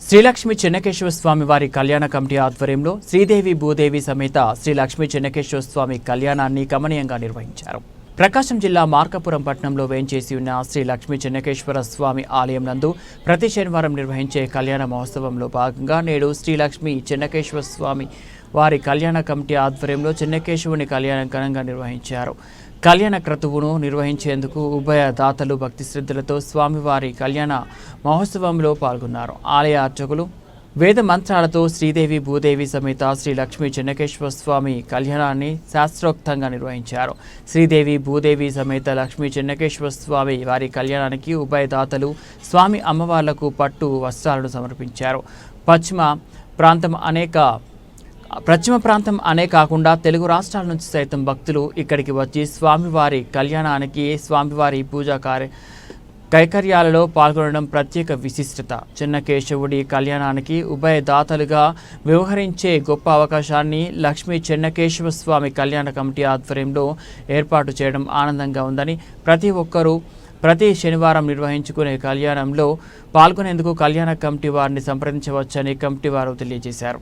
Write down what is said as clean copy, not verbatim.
శ్రీలక్ష్మి చెన్నకేశవ స్వామి వారి కళ్యాణ కమిటీ ఆధ్వర్యంలో శ్రీదేవి భూదేవి సమేత శ్రీ లక్ష్మీ చెన్నకేశవ స్వామి కళ్యాణాన్ని గమనీయంగా నిర్వహించారు. ప్రకాశం జిల్లా మార్కాపురం పట్టణంలో వేంచేసి ఉన్న శ్రీ లక్ష్మీ చెన్నకేశ్వర స్వామి ఆలయం నందు ప్రతి శనివారం నిర్వహించే కళ్యాణ మహోత్సవంలో భాగంగా నేడు శ్రీ లక్ష్మీ చెన్నకేశ్వర స్వామి వారి కళ్యాణ కమిటీ ఆధ్వర్యంలో చెన్నకేశవుని కళ్యాణం ఘనంగా నిర్వహించారు. కళ్యాణ క్రతువును నిర్వహించేందుకు ఉభయ దాతలు భక్తి శ్రద్ధలతో స్వామివారి కళ్యాణ మహోత్సవంలో పాల్గొన్నారు. ఆలయ అర్చకులు వేద మంత్రాలతో శ్రీదేవి భూదేవి సమేత శ్రీ లక్ష్మీ చెన్నకేశ్వర స్వామి కళ్యాణాన్ని శాస్త్రోక్తంగా నిర్వహించారు. శ్రీదేవి భూదేవి సమేత లక్ష్మీ చెన్నకేశ్వర స్వామి వారి కళ్యాణానికి ఉభయ దాతలు స్వామి అమ్మవార్లకు పట్టు వస్త్రాలను సమర్పించారు. పశ్చిమ ప్రాంతం అనే కాకుండా తెలుగు రాష్ట్రాల నుంచి సైతం భక్తులు ఇక్కడికి వచ్చి స్వామివారి కళ్యాణానికి స్వామివారి పూజా కైకర్యాలలో పాల్గొనడం ప్రత్యేక విశిష్టత. చెన్నకేశవుడి కళ్యాణానికి ఉభయ దాతలుగా వ్యవహరించే గొప్ప అవకాశాన్ని లక్ష్మీ చెన్నకేశవ స్వామి కళ్యాణ కమిటీ ఆధ్వర్యంలో ఏర్పాటు చేయడం ఆనందంగా ఉందని, ప్రతి ఒక్కరూ ప్రతి శనివారం నిర్వహించుకునే కళ్యాణంలో పాల్గొనేందుకు కళ్యాణ కమిటీ వారిని సంప్రదించవచ్చని కమిటీ వారు తెలియజేశారు.